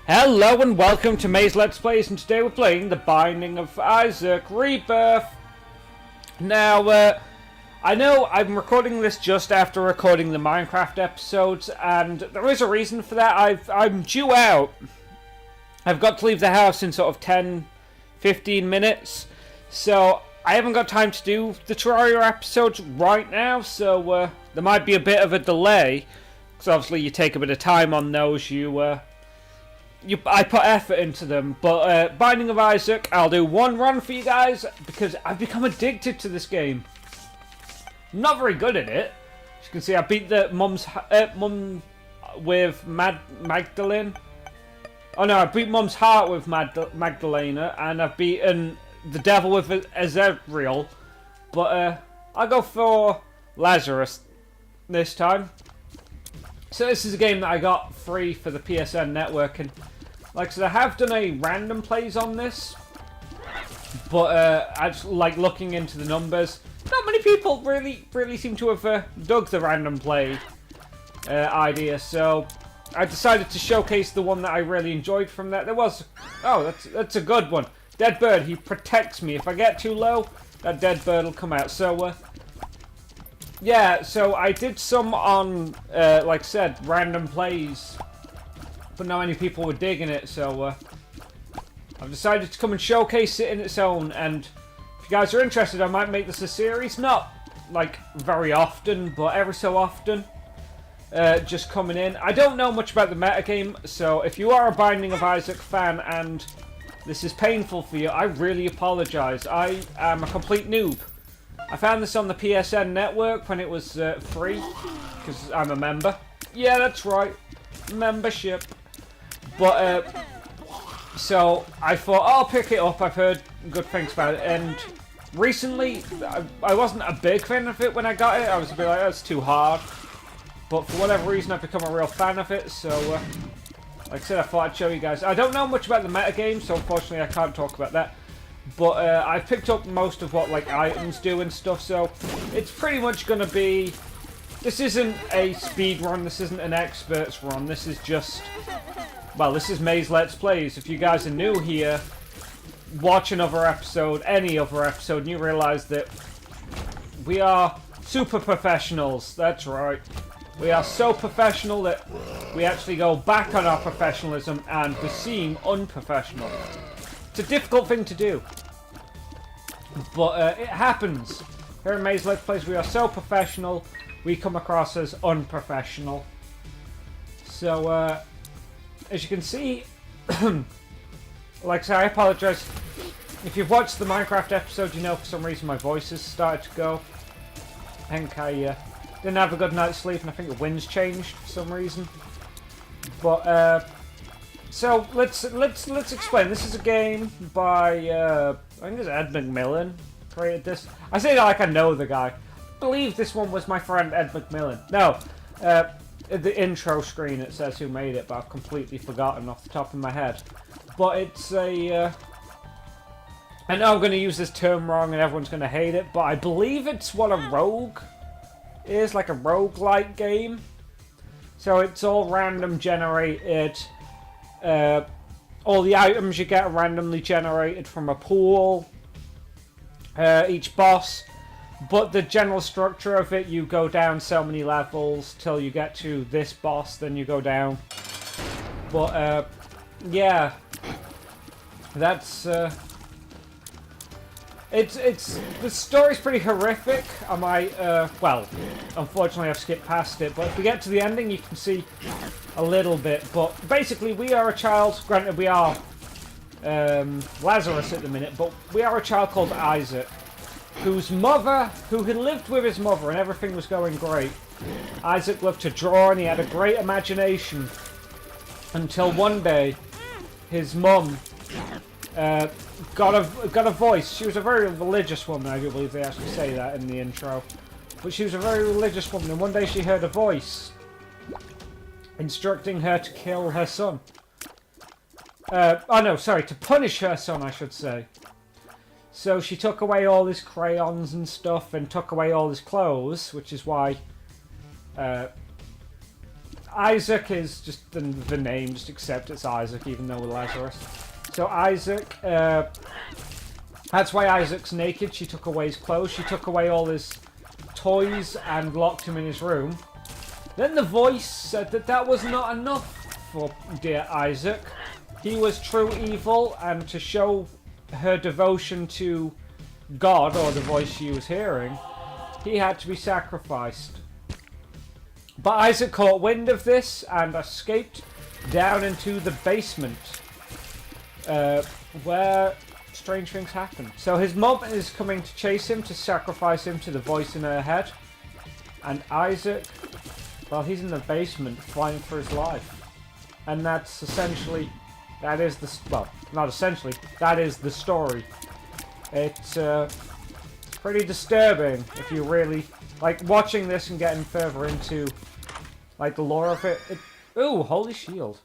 Hello and welcome to Maze Let's Plays, and today we're playing The Binding of Isaac Rebirth. Now, I know I'm recording this just after recording the Minecraft episodes, and there is a reason for that. I'm due out. I've got to leave the house in sort of 10-15 minutes, so I haven't got time to do the Terraria episodes right now, so there might be a bit of a delay, because obviously you take a bit of time on those, I put effort into them, but Binding of Isaac, I'll do one run for you guys, because I've become addicted to this game. I'm not very good at it. As you can see, I beat the mum with Magdalene. Oh no, I beat Mum's heart with Magdalena, and I've beaten the devil with Ezreal. But I'll go for Lazarus this time. So this is a game that I got free for the PSN network, and like I said, I have done a random plays on this, but I just like looking into the numbers. Not many people really seem to have dug the random play idea, so I decided to showcase the one that I really enjoyed from that. There was, oh, that's a good one. Dead bird, he protects me. If I get too low, that dead bird will come out. So yeah, so I did some on, like I said, random plays, but not many people were digging it, so I've decided to come and showcase it in its own, and if you guys are interested, I might make this a series, not, like, very often, but every so often, just coming in. I don't know much about the metagame, so if you are a Binding of Isaac fan and this is painful for you, I really apologise. I am a complete noob. I found this on the PSN network when it was free, because I'm a member. Yeah, that's right. Membership. But, so I thought, I'll pick it up. I've heard good things about it. And recently, I wasn't a big fan of it when I got it. I was a bit like, that's too hard. But for whatever reason, I've become a real fan of it. So, like I said, I thought I'd show you guys. I don't know much about the metagame, so unfortunately I can't talk about that. But I've picked up most of what like items do and stuff, so it's pretty much going to be... This isn't a speed run, this isn't an expert's run, this is just... Well, this is Maze Let's Plays. If you guys are new here, watch another episode, any other episode, and you realise that we are super professionals. That's right. We are so professional that we actually go back on our professionalism and we seem unprofessional. It's a difficult thing to do, but it happens. Here in Maze Let's Plays, we are so professional, we come across as unprofessional. So, as you can see, like I say, I apologise. If you've watched the Minecraft episode, you know for some reason my voice has started to go. I think I didn't have a good night's sleep, and I think the wind's changed for some reason. But, so let's explain. This is a game by I think it's Ed McMillan created this. I say that like I know the guy. I believe this one was my friend Ed McMillan. No, the intro screen it says who made it, but I've completely forgotten off the top of my head. But it's a I know I'm going to use this term wrong and everyone's going to hate it, but I believe it's what a rogue is, like a roguelike game. So it's all random generated. All the items you get are randomly generated from a pool, each boss, but the general structure of it, you go down so many levels till you get to this boss, then you go down. But yeah, that's it's the story's pretty horrific. I might well, unfortunately I've skipped past it, but if we get to the ending you can see a little bit. But basically we are a child, granted we are Lazarus at the minute, but we are a child called Isaac, whose mother, who had lived with his mother and everything was going great. Isaac loved to draw and he had a great imagination, until one day his mum got a voice. She was a very religious woman, I do believe they actually say that in the intro. But she was a very religious woman, and one day she heard a voice instructing her to kill her son. Oh no, sorry, to punish her son, I should say. So she took away all his crayons and stuff, and took away all his clothes, which is why Isaac is just the name, just accept it's Isaac, even though we're Lazarus. So Isaac, that's why Isaac's naked. She took away his clothes, she took away all his toys and locked him in his room. Then the voice said that that was not enough for dear Isaac. He was true evil, and to show her devotion to God, or the voice she was hearing, he had to be sacrificed. But Isaac caught wind of this and escaped down into the basement, where strange things happen. So his mom is coming to chase him, to sacrifice him to the voice in her head. And Isaac, well, he's in the basement fighting for his life. And that's essentially, that is the, well, not essentially, that is the story. It's pretty disturbing if you really, like, watching this and getting further into, like, the lore of it. Ooh, holy shield.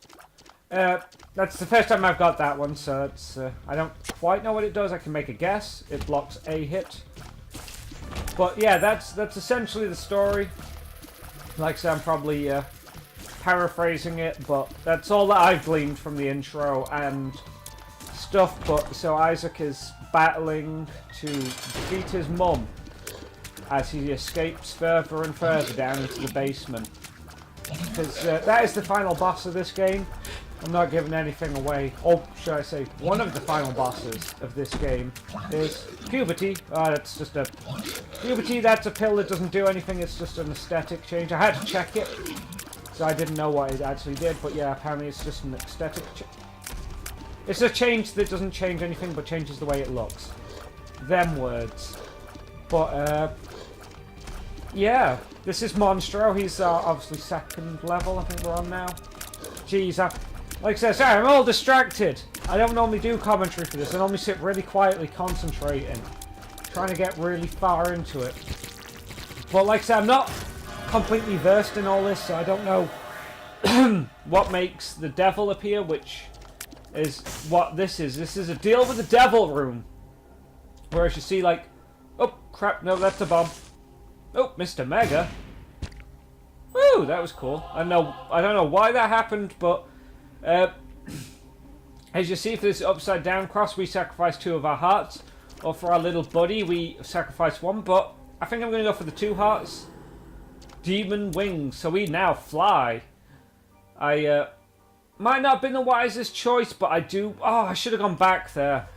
That's the first time I've got that one, so it's, I don't quite know what it does. I can make a guess. It blocks a hit. But yeah, that's essentially the story. Like I said, I'm probably paraphrasing it, but that's all that I've gleaned from the intro and stuff. But so Isaac is battling to defeat his mum as he escapes further and further down into the basement. Because that is the final boss of this game. I'm not giving anything away. Or should I say, one of the final bosses of this game is puberty. That's just a... Puberty, that's a pill that doesn't do anything. It's just an aesthetic change. I had to check it, so I didn't know what it actually did. But yeah, apparently it's just an aesthetic change. It's a change that doesn't change anything, but changes the way it looks. Them words. But, yeah. This is Monstro. He's obviously second level, I think we're on now. Jeez, like I said, sorry, I'm all distracted. I don't normally do commentary for this. I normally sit really quietly concentrating, trying to get really far into it. But like I said, I'm not completely versed in all this, so I don't know what makes the devil appear, which is what this is. This is a deal with the devil room. Whereas you see, like, oh, crap, no, that's a bomb. Oh, Mr. Mega. Woo, that was cool. I don't know why that happened, but as you see, for this upside down cross, we sacrifice 2 of our hearts. Or for our little buddy, we sacrifice 1, but I think I'm going to go for the 2 hearts. Demon wings, so we now fly. I might not have been the wisest choice, but I do... Oh, I should have gone back there.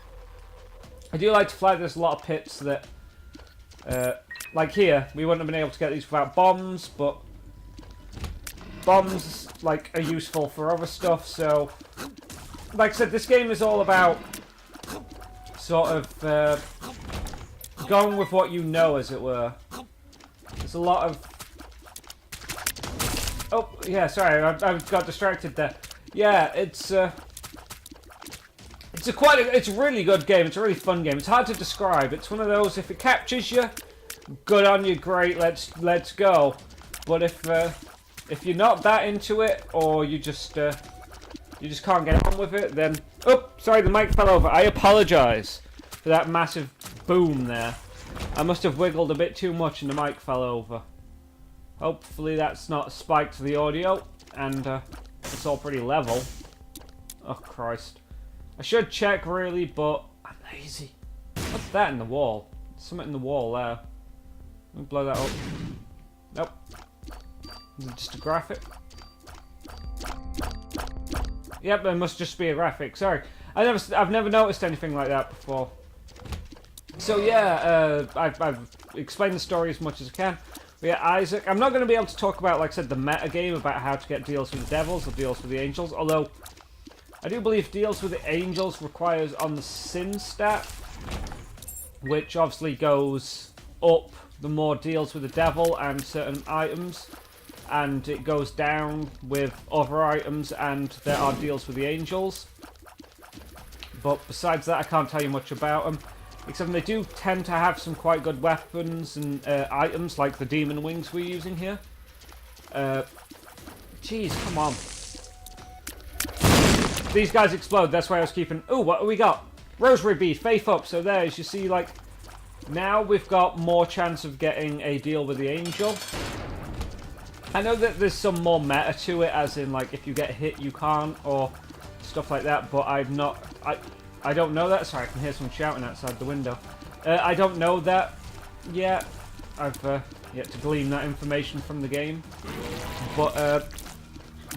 I do like to fly. There's a lot of pits that... like here, we wouldn't have been able to get these without bombs, but... Bombs, like, are useful for other stuff, so... Like I said, this game is all about... sort of, going with what you know, as it were. There's a lot of... Oh, yeah, sorry, I got distracted there. Yeah, it's a really good game. It's a really fun game. It's hard to describe. It's one of those, if it captures you, good on you, great, let's go. But if you're not that into it, or you just can't get on with it, then... Oh, sorry, the mic fell over. I apologise for that massive boom there. I must have wiggled a bit too much and the mic fell over. Hopefully that's not spiked the audio, and it's all pretty level. Oh, Christ. I should check, really, but I'm lazy. What's that in the wall? There's something in the wall there. Let me blow that up. Nope. Is it just a graphic? Yep, there must just be a graphic. Sorry. I've never noticed anything like that before. So yeah, I've explained the story as much as I can. We got Isaac. I'm not going to be able to talk about, like I said, the meta game about how to get deals with the devils or deals with the angels. Although, I do believe deals with the angels requires on the sin stat, which obviously goes up the more deals with the devil and certain items. And it goes down with other items, and there are deals with the angels. But besides that, I can't tell you much about them. Except they do tend to have some quite good weapons and items, like the demon wings we're using here. Jeez, come on. These guys explode, that's why I was keeping... Ooh, what have we got? Rosary bead, faith up. So there, as you see, like... Now we've got more chance of getting a deal with the angel. I know that there's some more meta to it, as in, like, if you get hit, you can't, or stuff like that, but I don't know that. Sorry, I can hear someone shouting outside the window. I don't know that yet. I've yet to glean that information from the game. But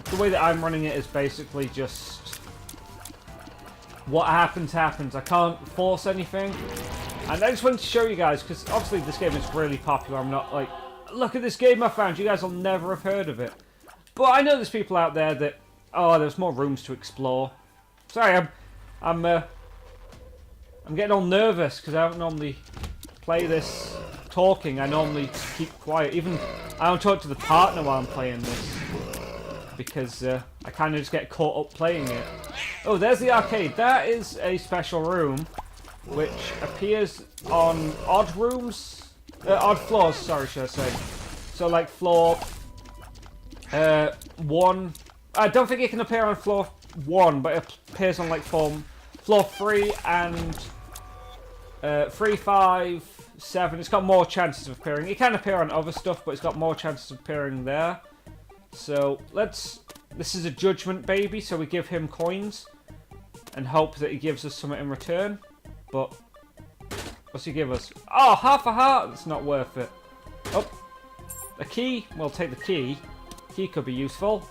the way that I'm running it is basically just what happens, happens. I can't force anything. And I just wanted to show you guys, because obviously this game is really popular. I'm not like, look at this game I found. You guys will never have heard of it. But I know there's people out there that, oh, there's more rooms to explore. Sorry, I'm getting all nervous because I don't normally play this talking. I normally keep quiet. Even I don't talk to the partner while I'm playing this because I kind of just get caught up playing it. Oh, there's the arcade. That is a special room which appears on odd floors. Sorry, should I say? So like floor 1. I don't think it can appear on floor 1, but it appears on like floor 3 and 3, 5, 7. It's got more chances of appearing. It can appear on other stuff, but it's got more chances of appearing there. So this is a judgment baby, so we give him coins and hope that he gives us something in return. But what's he give us? Oh, half a heart. That's not worth it. Oh, a key. We'll take the key. Key could be useful.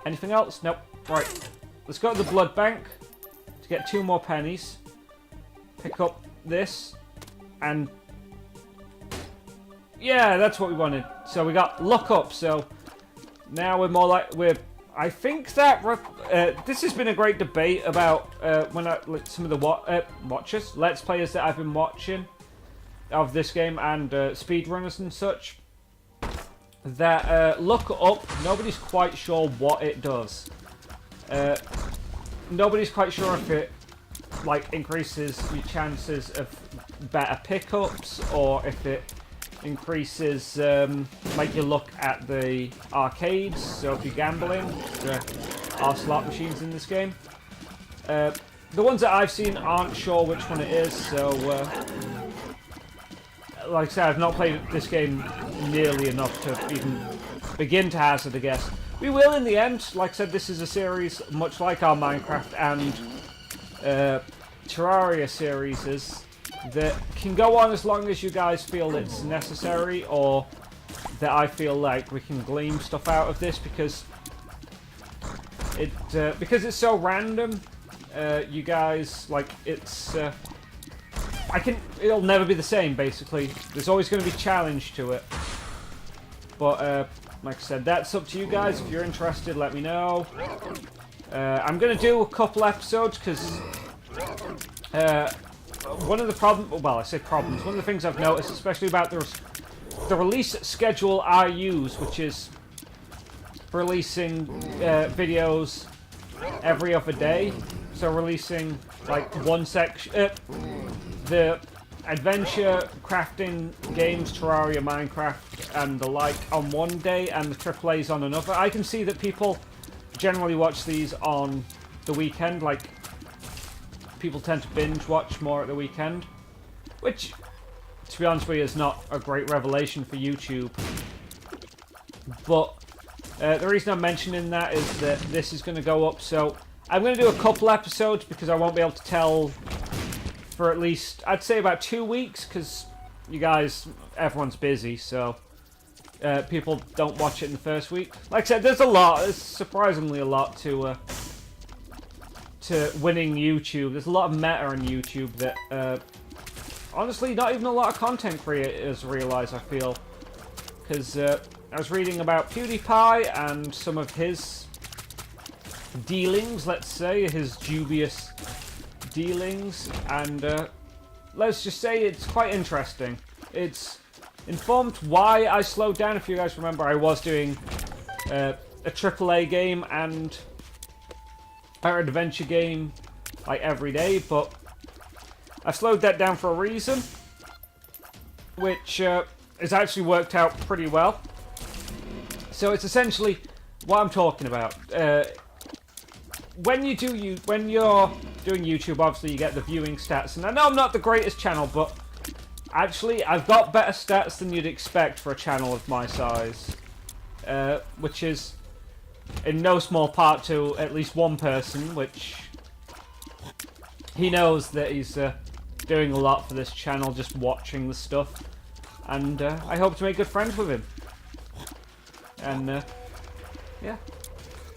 Anything else? Nope. Right. Let's go to the blood bank to get 2 more pennies. Pick up this. And yeah, that's what we wanted. So we got luck up. So now we're more like I think that this has been a great debate about some of the watchers, Let's Players that I've been watching of this game and speedrunners and such. That look up, nobody's quite sure what it does. Nobody's quite sure if it like increases your chances of better pickups or if it increases like you look at the arcades. So if you're gambling, there are slot machines in this game. The ones that I've seen aren't sure which one it is, so like I said, I've not played this game nearly enough to even begin to hazard a guess. We will in the end. Like I said, this is a series much like our Minecraft and Terraria series that can go on as long as you guys feel it's necessary, or that I feel like we can glean stuff out of this, because it's so random. You guys, like, it'll never be the same, basically. There's always going to be challenge to it. But like I said, that's up to you guys. If you're interested, let me know. I'm going to do a couple episodes because one of the problems, well, I say problems, one of the things I've noticed, especially about the release schedule I use, which is releasing videos every other day. So releasing like one section, the adventure, crafting games, Terraria, Minecraft, and the like on one day, and the AAAs on another. I can see that people generally watch these on the weekend, like people tend to binge watch more at the weekend, which, to be honest with you, is not a great revelation for YouTube. But the reason I'm mentioning that is that this is going to go up, so I'm going to do a couple episodes because I won't be able to tell for at least, I'd say about 2 weeks, because you guys, everyone's busy, so people don't watch it in the first week. Like I said, there's surprisingly a lot to winning YouTube. There's a lot of meta on YouTube that, honestly, not even a lot of content creators realize, I feel. Because I was reading about PewDiePie and some of his dealings, let's say, his dubious dealings, and let's just say it's quite interesting. It's informed why I slowed down. If you guys remember, I was doing a AAA game and an adventure game like every day, but I slowed that down for a reason, which has actually worked out pretty well. So it's essentially what I'm talking about. When you're doing YouTube, obviously you get the viewing stats, and I know I'm not the greatest channel, but actually I've got better stats than you'd expect for a channel of my size. which is in no small part to at least one person, which he knows that he's doing a lot for this channel, just watching the stuff, and I hope to make good friends with him. And yeah,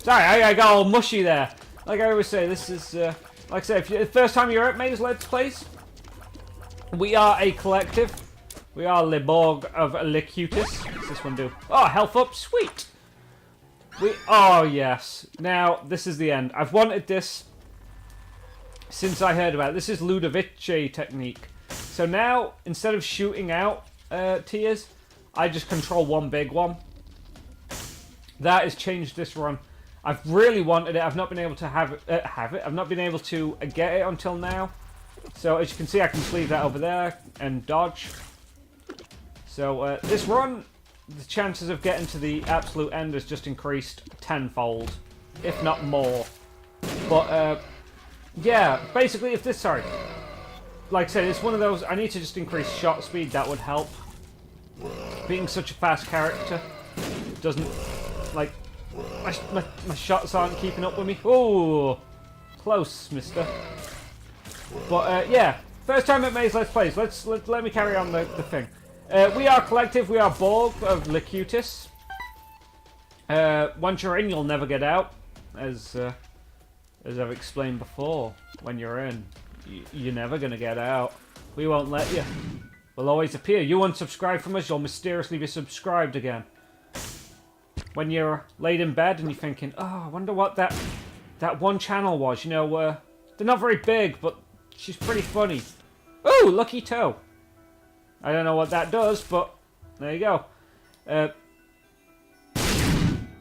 sorry, I got all mushy there. Like I always say, this is like I say, if the first time you're at Maze Let's Plays, we are a collective. We are Le Borg of Lecutus. What's this one do? Oh, health up, sweet. Oh yes. Now this is the end. I've wanted this since I heard about it. This is Ludovici technique. So now, instead of shooting out tiers, I just control one big one. That has changed this run. I've really wanted it. I've not been able to have it. I've not been able to get it until now. So as you can see, I can sleeve that over there and dodge. So this run, the chances of getting to the absolute end has just increased tenfold, if not more. But yeah, basically, if this, sorry, like I said, it's one of those. I need to just increase shot speed. That would help. Being such a fast character doesn't, like, my shots aren't keeping up with me. Oh, close, mister. But yeah, first time at Maze Let's Plays. Let me carry on the thing. We are collective. We are Borg of Lecutus. Once you're in, you'll never get out, as I've explained before. When you're in, you're never gonna get out. We won't let you. We'll always appear. You unsubscribe from us, you'll mysteriously be subscribed again. When you're laid in bed and you're thinking, oh, I wonder what that one channel was. You know, they're not very big, but she's pretty funny. Ooh, lucky toe. I don't know what that does, but there you go.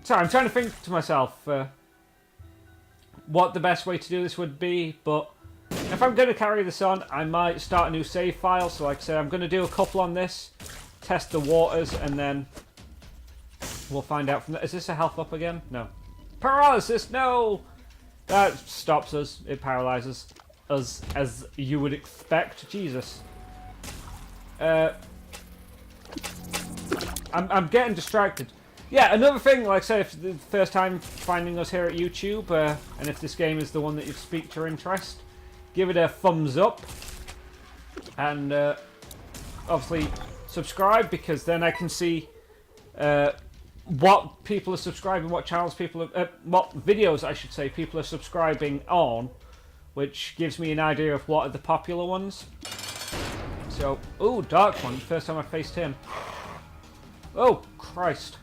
Sorry, I'm trying to think to myself what the best way to do this would be, but if I'm going to carry this on, I might start a new save file. So like I said, I'm going to do a couple on this, test the waters, and then we'll find out from that. Is this a health up again? No. Paralysis, no! That stops us. It paralyzes us, as you would expect. Jesus. I'm getting distracted. Yeah, another thing, like I say, if the first time finding us here at YouTube, and if this game is the one that you've piqued your interest, give it a thumbs up, and obviously subscribe, because then I can see what people are subscribing, what channels people are, what videos I should say people are subscribing on, which gives me an idea of what are the popular ones. So, ooh, Dark One, first time I faced him. Oh, Christ,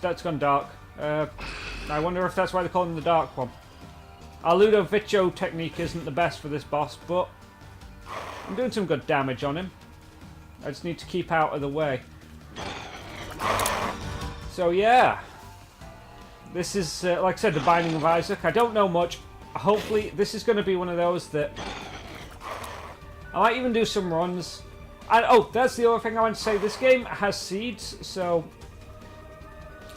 that's gone dark. I wonder if that's why they call him the Dark One. Our Ludovicio technique isn't the best for this boss, but I'm doing some good damage on him. I just need to keep out of the way. So yeah, this is, like I said, the Binding of Isaac. I don't know much. Hopefully, this is going to be one of those that I might even do some runs. And oh, that's the other thing I want to say. This game has seeds, so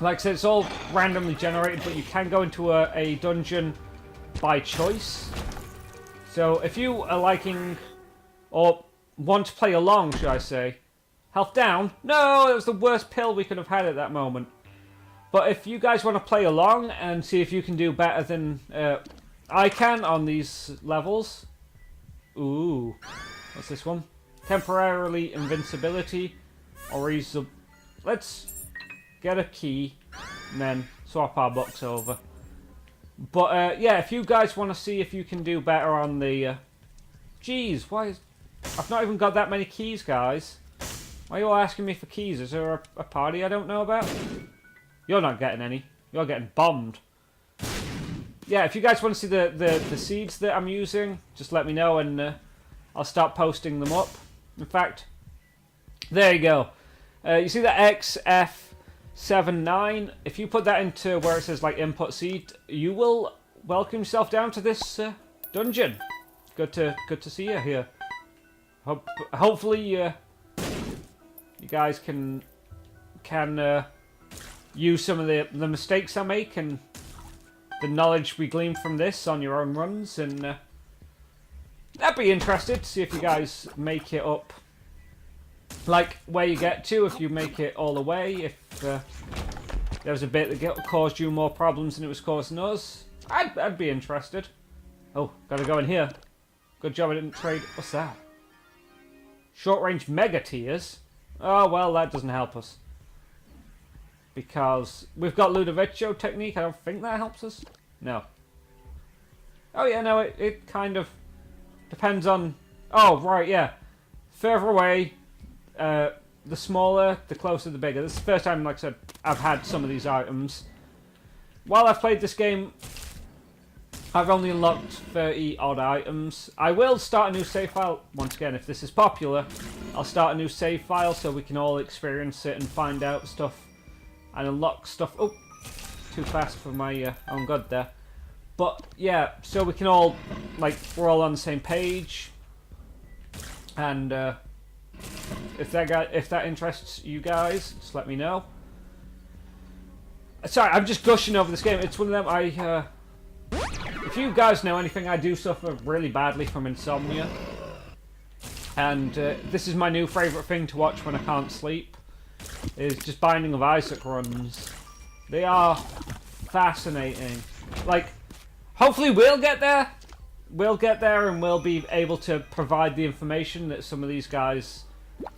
like I said, it's all randomly generated, but you can go into a dungeon by choice. So if you are liking, or want to play along, should I say, health down. No, it was the worst pill we could have had at that moment. But if you guys want to play along and see if you can do better than I can on these levels. Ooh, what's this one? Temporarily invincibility, or let's get a key and then swap our books over. But yeah, if you guys want to see if you can do better on the geez, I've not even got that many keys, guys. Why are you all asking me for keys? Is there a party I don't know about? You're not getting any. You're getting bombed. Yeah, if you guys want to see the seeds that I'm using, just let me know, and I'll start posting them up. In fact, there you go. You see that XF79? If you put that into where it says like input seed, you will welcome yourself down to this dungeon. Good to see you here. Hopefully you guys can use some of the mistakes I make and the knowledge we glean from this on your own runs, and I'd be interested to see if you guys make it up, like where you get to, if you make it all the way, if there was a bit that caused you more problems than it was causing us, I'd be interested. Oh, gotta go in here. Good job I didn't trade. What's that? Short-range mega tiers? Oh, well, that doesn't help us. Because we've got Ludovico technique. I don't think that helps us. No. Oh, yeah, no, it kind of depends on... Oh, right, yeah. Further away, the smaller, the closer, the bigger. This is the first time, like I said, I've had some of these items. While I've played this game, I've only unlocked 30 odd items. I will start a new save file. Once again, if this is popular, I'll start a new save file so we can all experience it and find out stuff and unlock stuff. Oh, too fast for my own good there. But yeah, so we can all, like, we're all on the same page. And if that interests you guys, just let me know. Sorry, I'm just gushing over this game. It's one of them if you guys know anything, I do suffer really badly from insomnia. And this is my new favourite thing to watch when I can't sleep. Is just Binding of Isaac runs. They are fascinating. Like, hopefully we'll get there. We'll get there and we'll be able to provide the information that some of these guys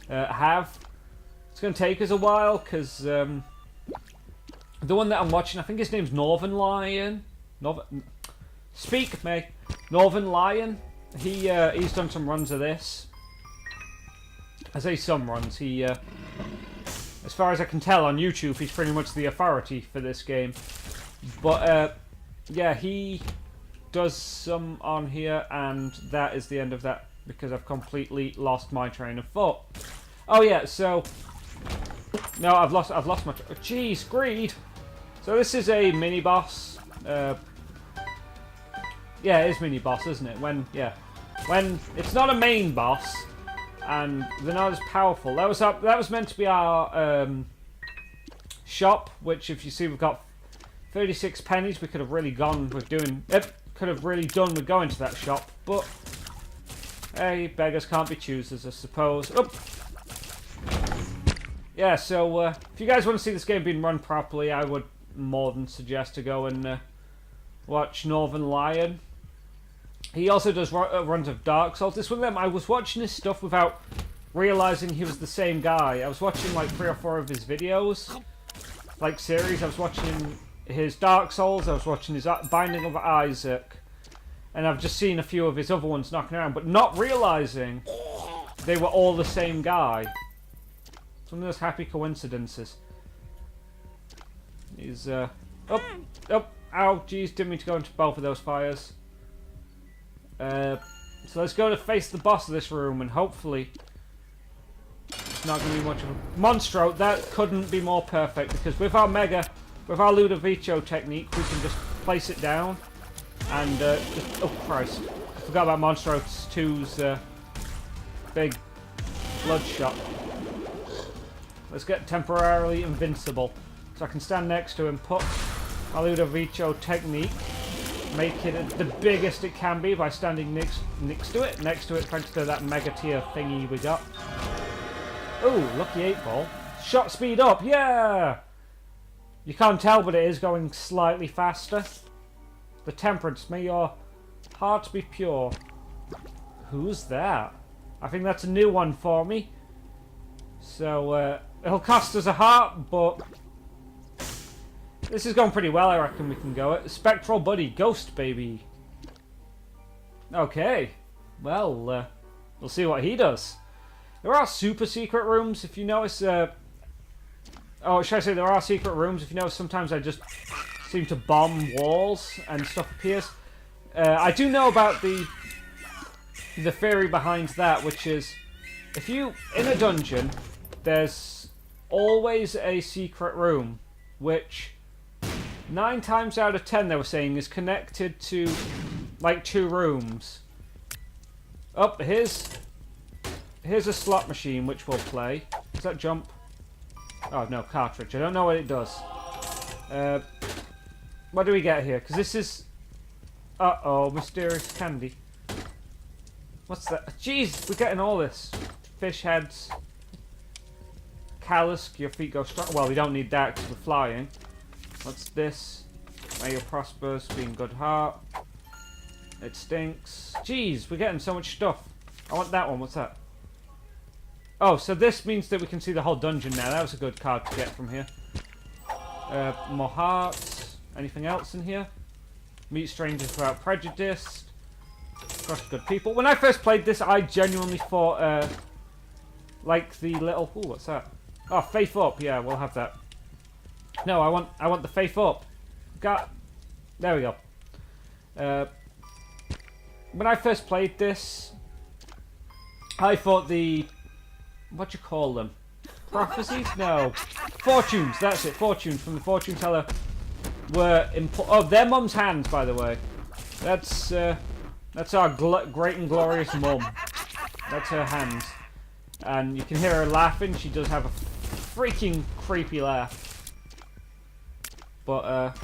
have. It's going to take us a while because the one that I'm watching, I think his name's Northern Lion. Speak, mate. Northern Lion. He's done some runs of this. I say some runs. He, as far as I can tell on YouTube, he's pretty much the authority for this game. But yeah, he does some on here, and that is the end of that because I've completely lost my train of thought. Oh yeah, so no, I've lost my. Jeez, greed. So this is a mini boss. Yeah, it is mini boss, isn't it? When it's not a main boss, and they're not as powerful. That was meant to be our shop, which if you see we've got 36 pennies. We could have really gone with doing it. Could have really done with going to that shop, but hey, beggars can't be choosers, I suppose. Oh. Yeah, so if you guys want to see this game being run properly, I would more than suggest to go and watch Northern Lion. He also does runs of Dark Souls. This one of them, I was watching his stuff without realizing he was the same guy. I was watching like 3 or 4 of his videos, like series. I was watching his Dark Souls, I was watching his Binding of Isaac, and I've just seen a few of his other ones knocking around, but not realizing they were all the same guy. It's one of those happy coincidences. He's oh, ow, jeez, didn't mean to go into both of those fires. So let's go to face the boss of this room, and hopefully it's not going to be much of a monstro. That couldn't be more perfect, because with our Ludovico technique, we can just place it down, and oh Christ, I forgot about Monstro 2's big bloodshot. Let's get temporarily invincible, so I can stand next to him, put my Ludovico technique, make it the biggest it can be by standing next to it, thanks to that mega tier thingy we got. Oh, lucky 8 ball. Shot speed up, yeah! You can't tell, but it is going slightly faster. The temperance, may your heart be pure. Who's that? I think that's a new one for me. So, it'll cost us a heart, but this is going pretty well. I reckon we can go it. Spectral Buddy, Ghost Baby. Okay. Well, we'll see what he does. There are super secret rooms, if you notice. Oh, should I say there are secret rooms? If you notice, sometimes I just seem to bomb walls and stuff appears. I do know about the theory behind that, which is if you in a dungeon, there's always a secret room, which 9 times out of 10 they were saying is connected to like 2 rooms. Oh, here's a slot machine which we'll play. Does that jump? Oh no, cartridge. I don't know what it does. What do we get here? Because this is... Uh-oh, mysterious candy. What's that? Jeez, we're getting all this. Fish heads. Callus, your feet go strong. Well, we don't need that because we're flying. What's this? May you prosper, be in good heart. It stinks. Jeez, we're getting so much stuff. I want that one. What's that? Oh, so this means that we can see the whole dungeon now. That was a good card to get from here. More hearts. Anything else in here? Meet strangers without prejudice. Crush good people. When I first played this, I genuinely thought, like the little... Ooh, what's that? Oh, Faith Up. Yeah, we'll have that. No, I want the Faith Up. There we go. When I first played this, I thought the... What do you call them? Prophecies? No. Fortunes, that's it. Fortunes from the fortune teller were... Oh, they're Mum's hands, by the way. That's our great and glorious Mum. That's her hands. And you can hear her laughing. She does have a freaking creepy laugh. But,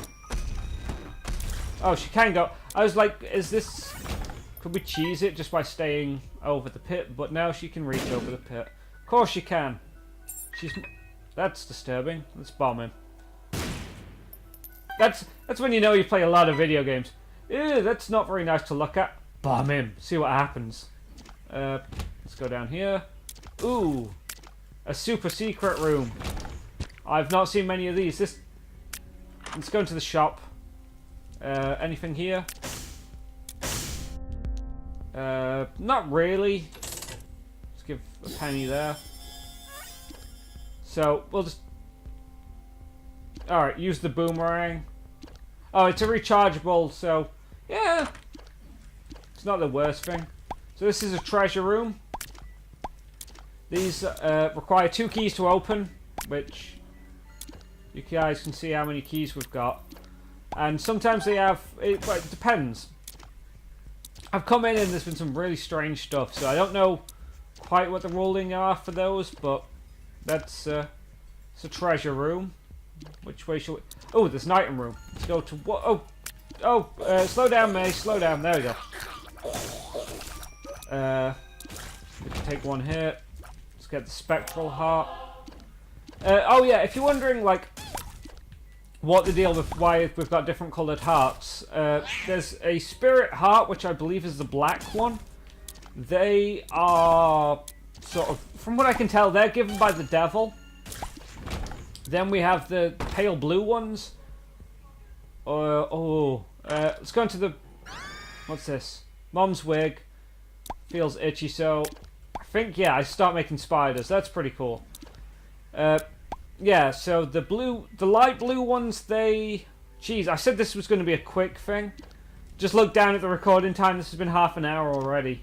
oh, she can go... I was like, is this... Could we cheese it just by staying over the pit? But now she can reach over the pit. Of course she can. That's disturbing. Let's bomb him. That's when you know you play a lot of video games. Ew, that's not very nice to look at. Bomb him. See what happens. Let's go down here. Ooh. A super secret room. I've not seen many of these. Let's go into the shop. Anything here? Not really. Let's give a penny there. So, we'll just... Alright, use the boomerang. Oh, it's a rechargeable, so... Yeah. It's not the worst thing. So this is a treasure room. These require 2 keys to open, which... You guys can see how many keys we've got. And sometimes they have... Well, it depends. I've come in and there's been some really strange stuff, so I don't know quite what the ruling are for those, but that's it's a treasure room. Which way should we... Oh, there's an item room. Let's go to what? Slow down, May. Slow down. There we go. We can take one here. Let's get the spectral heart. Oh yeah, if you're wondering like what the deal with why we've got different coloured hearts, there's a spirit heart which I believe is the black one. They are sort of, from what I can tell, they're given by the devil. Then we have the pale blue ones. Let's go into the... What's this? Mom's wig. Feels itchy, so... I think, yeah, I start making spiders. That's pretty cool. Yeah, so the light blue ones, they... Jeez, I said this was going to be a quick thing. Just look down at the recording time. This has been half an hour already.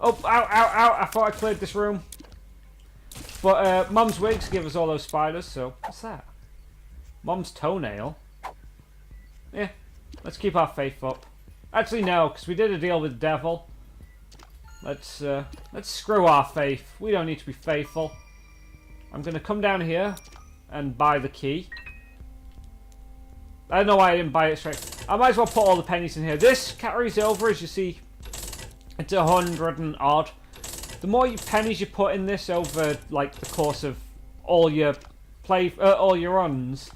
Oh, ow, ow, ow. I thought I cleared this room. But Mum's wigs give us all those spiders, so... What's that? Mum's toenail? Yeah, let's keep our faith up. Actually, no, because we did a deal with the devil. Let's screw our faith. We don't need to be faithful. I'm going to come down here and buy the key. I don't know why I didn't buy it straight. I might as well put all the pennies in here. This carries over, as you see. It's 100 and odd. The more pennies you put in this over, like, the course of all your all your runs,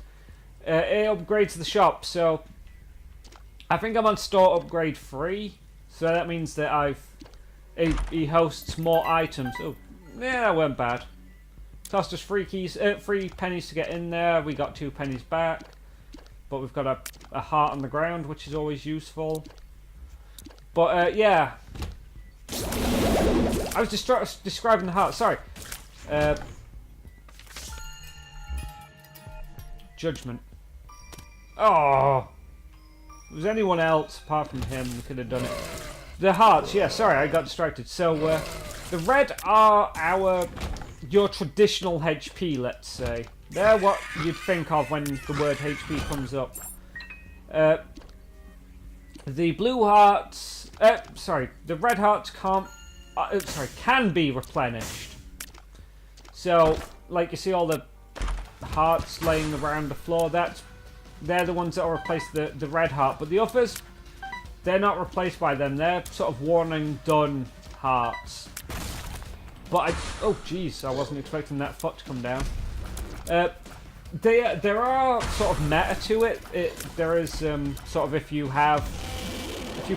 it upgrades the shop. So, I think I'm on store upgrade 3. So that means that he hosts more items. Oh, yeah, that weren't bad. Cost us 3 pennies to get in there. We got 2 pennies back. But we've got a heart on the ground, which is always useful. But, yeah. I was describing the heart. Sorry. Judgment. Oh. If there was anyone else apart from him who could have done it. The hearts. Yeah, sorry, I got distracted. So, the red are your traditional HP, let's say. They're what you'd think of when the word HP comes up. The blue hearts... the red hearts can be replenished. So, like you see all the hearts laying around the floor, they're the ones that will replace the red heart. But the others, they're not replaced by them. They're sort of warning done hearts. But oh jeez, I wasn't expecting that foot to come down. There are sort of meta to it. There is sort of if you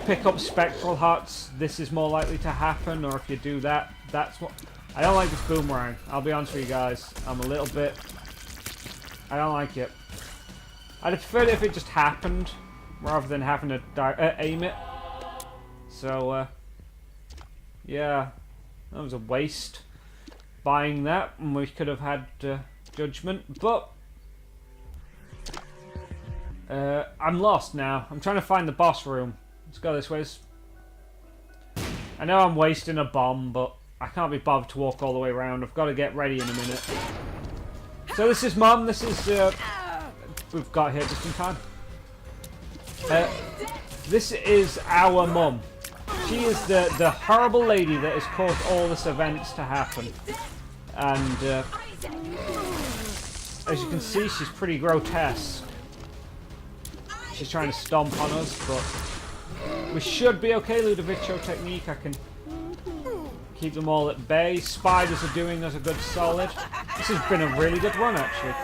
pick up spectral hearts, this is more likely to happen, or if you do that, that's what. I don't like this boomerang. I'll be honest with you guys. I'm a little bit. I don't like it. I'd have preferred it if it just happened, rather than having to aim it. So, yeah, that was a waste. Buying that, and we could have had judgment, but I'm lost now. I'm trying to find the boss room. Let's go this way. I know I'm wasting a bomb, but I can't be bothered to walk all the way around. I've got to get ready in a minute. So this is Mum. This is we've got here just in time. This is our Mum. She is the horrible lady that has caused all this events to happen. And as you can see, she's pretty grotesque. She's trying to stomp on us, but we should be okay. Ludovico technique. I can keep them all at bay. Spiders are doing us a good solid. This has been a really good run, actually.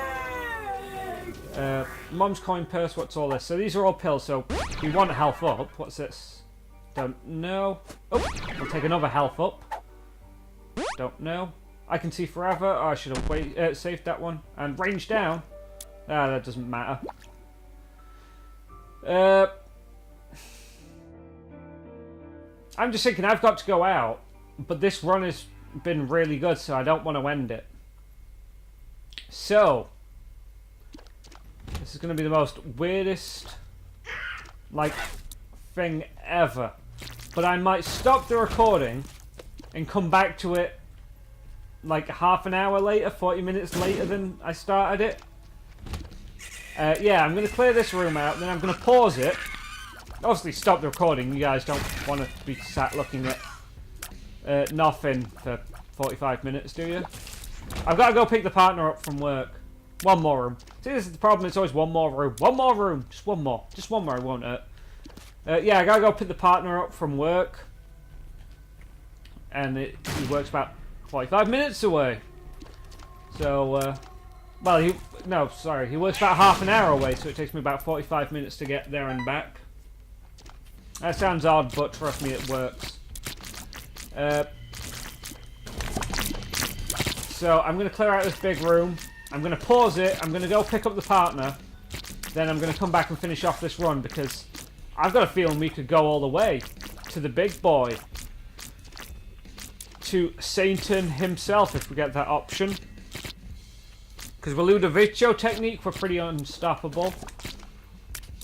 Mom's coin purse. What's all this? So these are all pills. So if you want health up, what's this? Don't know. Oh, we'll take another health up. Don't know. I can see forever. Oh, I should have saved that one. And range down. Ah, that doesn't matter. I'm just thinking I've got to go out, but this run has been really good, so I don't want to end it. So this is going to be the most weirdest thing ever. But I might stop the recording and come back to it half an hour later, 40 minutes later than I started it. Yeah, I'm going to clear this room out, then I'm going to pause it. Obviously stop the recording, you guys don't want to be sat looking at nothing for 45 minutes, do you? I've got to go pick the partner up from work. One more room. See, this is the problem, it's always one more room. One more room! Just one more. Just one more, it won't hurt. Yeah, I gotta go pick the partner up from work. And he works about 45 minutes away. So, well, he works about half an hour away, so it takes me about 45 minutes to get there and back. That sounds odd, but trust me, it works. So, I'm going to clear out this big room. I'm going to pause it. I'm going to go pick up the partner. Then I'm going to come back and finish off this run, because I've got a feeling we could go all the way to the big boy. To Satan himself, if we get that option. Because with Ludovico technique, we're pretty unstoppable.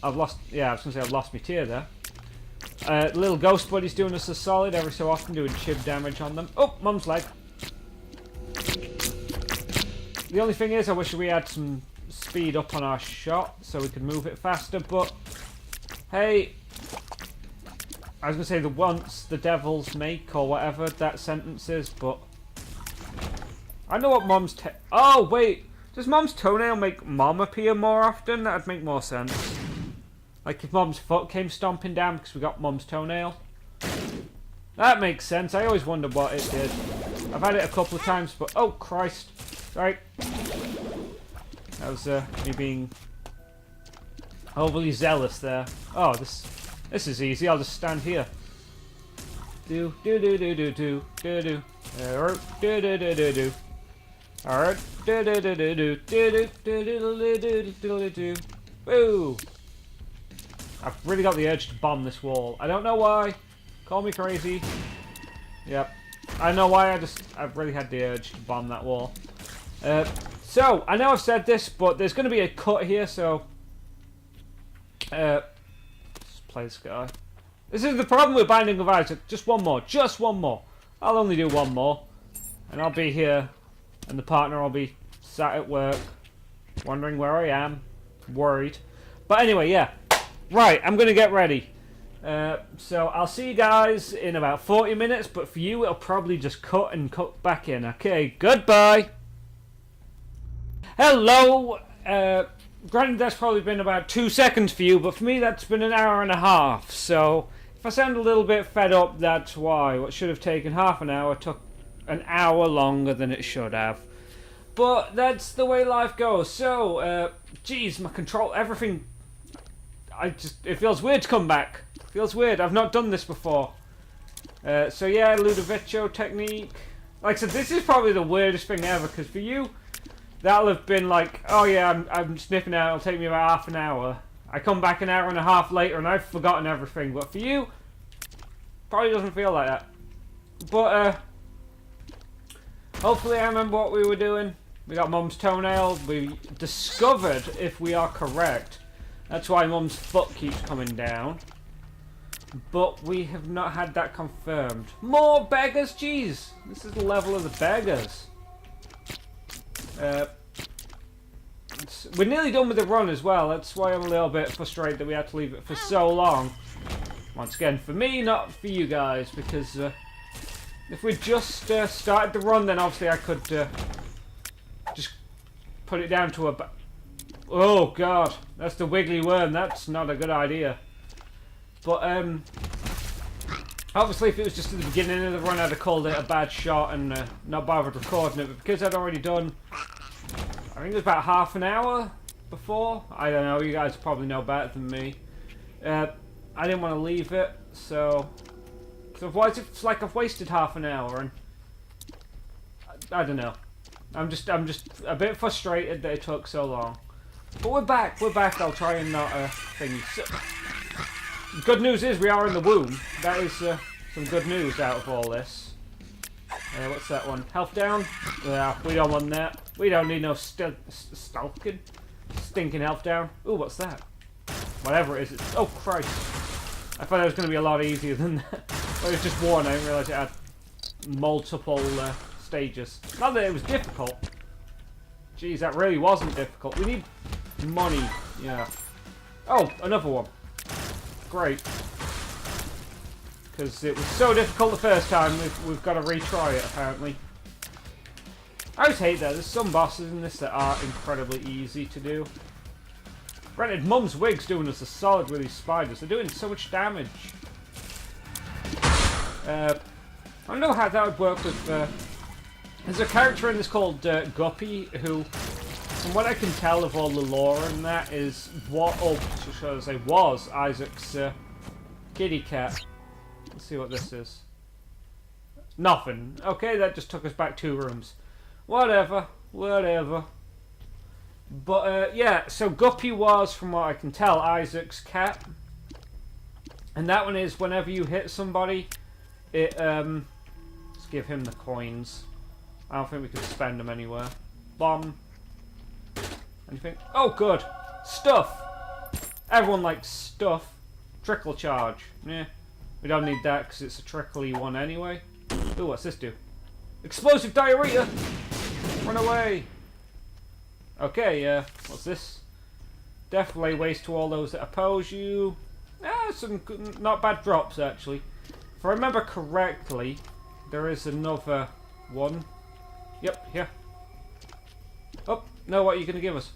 I've lost my tier there. Little ghost buddy's doing us a solid every so often, doing chib damage on them. Oh, Mum's leg. The only thing is, I wish we had some speed up on our shot so we could move it faster, but hey, I was going to say the once the devils make, or whatever that sentence is, but I know what Mum's oh, wait, does Mum's toenail make Mum appear more often? That'd make more sense. Like if Mum's foot came stomping down because we got Mum's toenail. That makes sense. I always wondered what it did. I've had it a couple of times, but oh Christ. Sorry. That was me being overly zealous there. Oh, this is easy. I'll just stand here. Do do do do do do do do do do do do do. Alright. Do do do do do do do do do do do. Boo! I've really got the urge to bomb this wall. I don't know why. Call me crazy. Yep. I know why. I've really had the urge to bomb that wall. So I know I've said this, but there's going to be a cut here. So let's play this guy. This is the problem with Binding of Isaac. Just one more. Just one more. I'll only do one more, and I'll be here, and the partner will be sat at work, wondering where I am, worried. But anyway, yeah. Right, I'm going to get ready. So I'll see you guys in about 40 minutes, but for you it'll probably just cut and cut back in. Okay, goodbye. Hello. Granted, that's probably been about 2 seconds for you, but for me that's been an hour and a half. So if I sound a little bit fed up, that's why. What should have taken half an hour took an hour longer than it should have. But that's the way life goes. So, geez, my control, everything. It feels weird to come back. It feels weird. I've not done this before. So yeah, Ludovico technique. Like I said, this is probably the weirdest thing ever, because for you, that'll have been like, oh yeah, I'm sniffing out, it'll take me about half an hour. I come back an hour and a half later and I've forgotten everything. But for you, probably doesn't feel like that. But, hopefully I remember what we were doing. We got Mum's toenail. We discovered, if we are correct, that's why Mum's foot keeps coming down. But we have not had that confirmed. More beggars? Jeez. This is the level of the beggars. We're nearly done with the run as well. That's why I'm a little bit frustrated that we had to leave it for so long. Once again, for me, not for you guys. Because if we just started the run, then obviously I could just put it down to a... Oh, God. That's the wiggly worm. That's not a good idea. But, obviously if it was just at the beginning of the run, I'd have called it a bad shot and not bothered recording it. But because I'd already done, I think it was about half an hour before. I don't know, you guys probably know better than me. I didn't want to leave it, so otherwise it's like I've wasted half an hour, and I don't know. I'm just a bit frustrated that it took so long. But we're back, I'll try and not things. Good news is we are in the womb. That is some good news out of all this. What's that one? Health down? Yeah, we don't want that. We don't need no stinking health down. Ooh, what's that? Whatever it is. Oh, Christ. I thought it was going to be a lot easier than that. But it was just one. I didn't realise it had multiple stages. Not that it was difficult. Jeez, that really wasn't difficult. We need money. Yeah. Oh, another one. Great. Because it was so difficult the first time, we've got to retry it, apparently. I always hate that. There's some bosses in this that are incredibly easy to do. Granted, Mum's wig's doing us a solid with these spiders. They're doing so much damage. I don't know how that would work with... there's a character in this called Guppy, who, from what I can tell of all the lore in that, is what... Oh, should I say, was Isaac's kitty cat. Let's see what this is. Nothing. Okay, that just took us back 2 rooms. Whatever. But, yeah, so Guppy was, from what I can tell, Isaac's cat. And that one is whenever you hit somebody, it, let's give him the coins. I don't think we can spend them anywhere. Bomb. Anything? Oh, good. Stuff. Everyone likes stuff. Trickle charge. Yeah. We don't need that because it's a trickly one anyway. Ooh, what's this do? Explosive diarrhea! Run away! Okay, what's this? Definitely waste to all those that oppose you. Some good, not bad drops, actually. If I remember correctly, there is another one. Yep, here. Oh, no, what are you going to give us?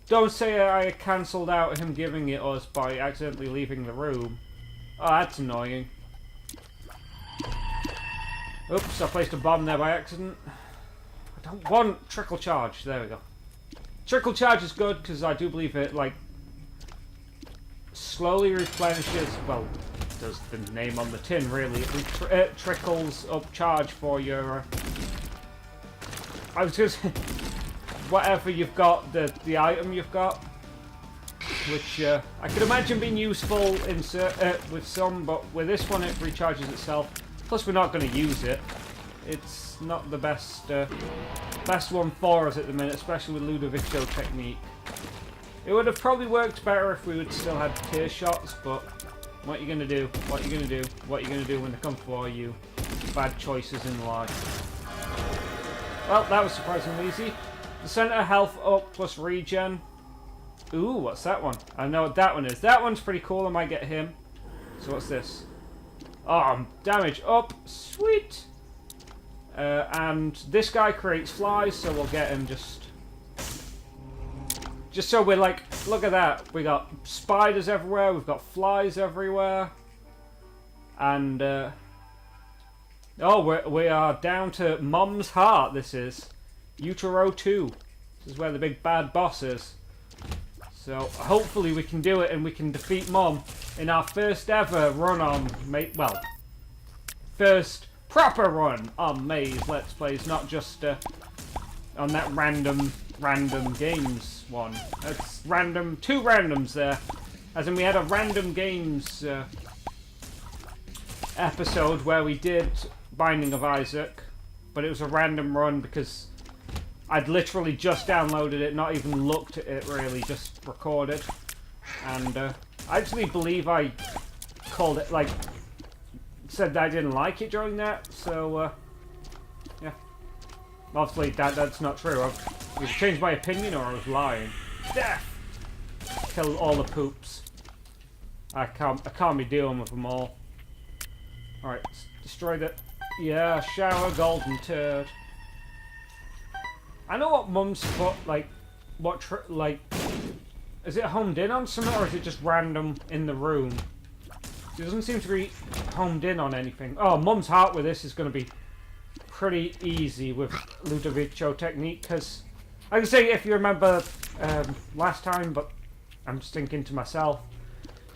Don't say I cancelled out him giving it us by accidentally leaving the room. Oh, that's annoying. Oops, I placed a bomb there by accident. I don't want trickle charge. There we go. Trickle charge is good because I do believe it, like, slowly replenishes, well, does the name on the tin really, it trickles up charge for your, I was going to say, whatever you've got, the item you've got, which I could imagine being useful in with some, but with this one it recharges itself. Plus we're not going to use it. It's not the best best one for us at the minute, especially with Ludovico technique. It would have probably worked better if we would still had tear shots, but what are you going to do? What are you going to do? What are you going to do when they come for you? Bad choices in life. Well, that was surprisingly easy. The center health up plus regen. Ooh, what's that one? I know what that one is. That one's pretty cool. I might get him. So what's this? Oh, damage up. Sweet. And this guy creates flies, so we'll get him just so we're like, look at that. We got spiders everywhere. We've got flies everywhere. And, oh, we are down to Mum's heart, this is. Utero 2. This is where the big bad boss is. So hopefully we can do it and we can defeat Mum in our first ever run on well, first proper run on Maze Let's Plays, not just on that random games one. That's random, 2 randoms there. As in we had a random games episode where we did Binding of Isaac, but it was a random run because I'd literally just downloaded it, not even looked at it really, just recorded. And I actually believe I called it, like, said that I didn't like it during that, so yeah. Obviously that's not true. I've either changed my opinion or I was lying. Death! Kill all the poops. I can't be dealing with them all. Alright, destroy the... Yeah, shower golden turd. I know what Mum's put, like, is it homed in on something or is it just random in the room? It doesn't seem to be homed in on anything. Oh, Mum's heart with this is going to be pretty easy with Ludovico technique, because, like I say, if you remember last time, but I'm just thinking to myself,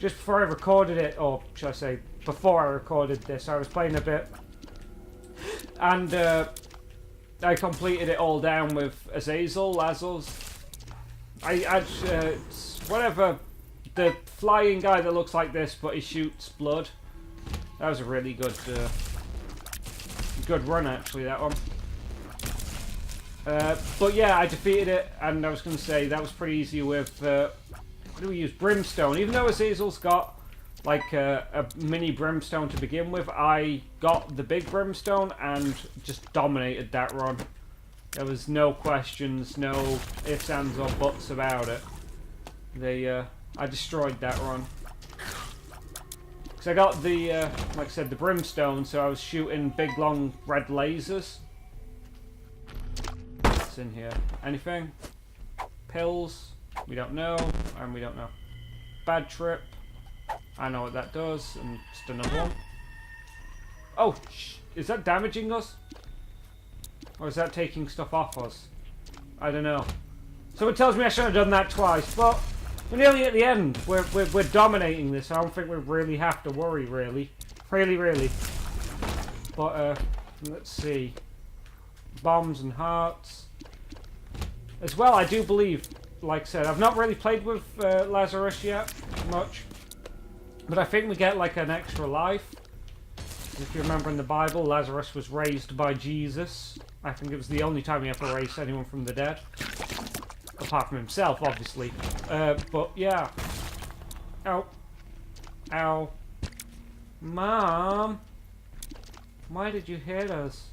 just before I recorded it, or should I say, before I recorded this, I was playing a bit, and I completed it all down with Lazarus. Whatever, the flying guy that looks like this, but he shoots blood. That was a really good run, actually, that one. But yeah, I defeated it, and I was going to say that was pretty easy with, what do we use? Brimstone. Even though Azazel's got like a mini brimstone to begin with, I got the big brimstone and just dominated that run. There was no questions, no ifs, ands, or buts about it. I destroyed that run. Because I got the, like I said, the brimstone, so I was shooting big, long, red lasers. What's in here? Anything? Pills? We don't know, and we don't know. Bad trip. I know what that does, and just another one. Oh, is that damaging us? Or is that taking stuff off us? I don't know. Someone tells me I should have done that twice, but we're nearly at the end. We're dominating this. I don't think we really have to worry, really. Really. But, let's see. Bombs and hearts. As well, I do believe, like I said, I've not really played with Lazarus yet, much. But I think we get, like, an extra life. If you remember in the Bible, Lazarus was raised by Jesus. I think it was the only time he ever raised anyone from the dead. Apart from himself, obviously. But, yeah. Ow. Ow. Mom! Why did you hit us?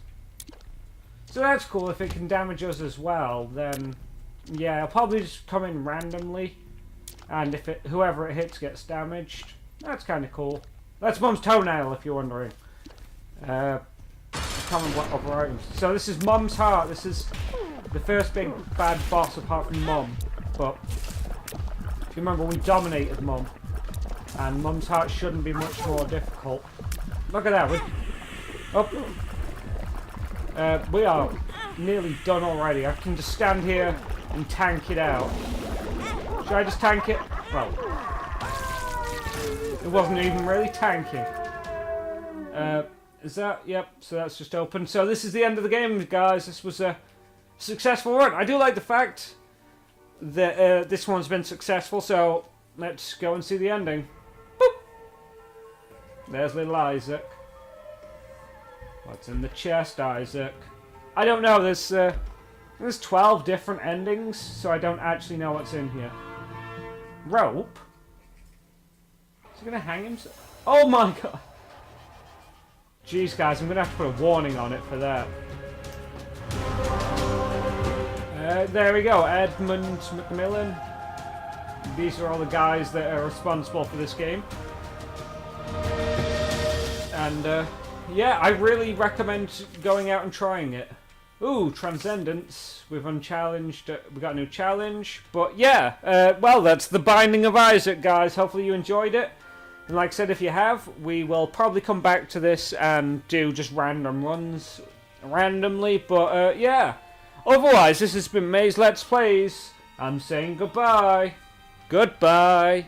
So that's cool. If it can damage us as well, then... yeah, it'll probably just come in randomly. And if whoever it hits gets damaged. That's kind of cool. That's Mum's toenail, if you're wondering. I can't remember what other items. So this is Mum's heart. This is the first big bad boss apart from Mum. But if you remember, we dominated Mum. And Mum's heart shouldn't be much more difficult. Look at that. We are nearly done already. I can just stand here and tank it out. Should I just tank it? Well, it wasn't even really tanking. Is that? Yep, so that's just open. So this is the end of the game, guys. This was a successful run. I do like the fact that this one's been successful, so let's go and see the ending. Boop! There's little Isaac. What's in the chest, Isaac? I don't know. There's 12 different endings, so I don't actually know what's in here. Rope? Is he gonna hang himself? Oh my god! Jeez, guys, I'm gonna have to put a warning on it for that. There we go, Edmund Macmillan. These are all the guys that are responsible for this game. And, yeah, I really recommend going out and trying it. Ooh, Transcendence. We've unchallenged. We got a new challenge. But yeah, well, that's the Binding of Isaac, guys. Hopefully you enjoyed it. And like I said, if you have, we will probably come back to this and do just random runs randomly. But yeah, Otherwise, this has been Maze Let's Plays. I'm saying goodbye. Goodbye.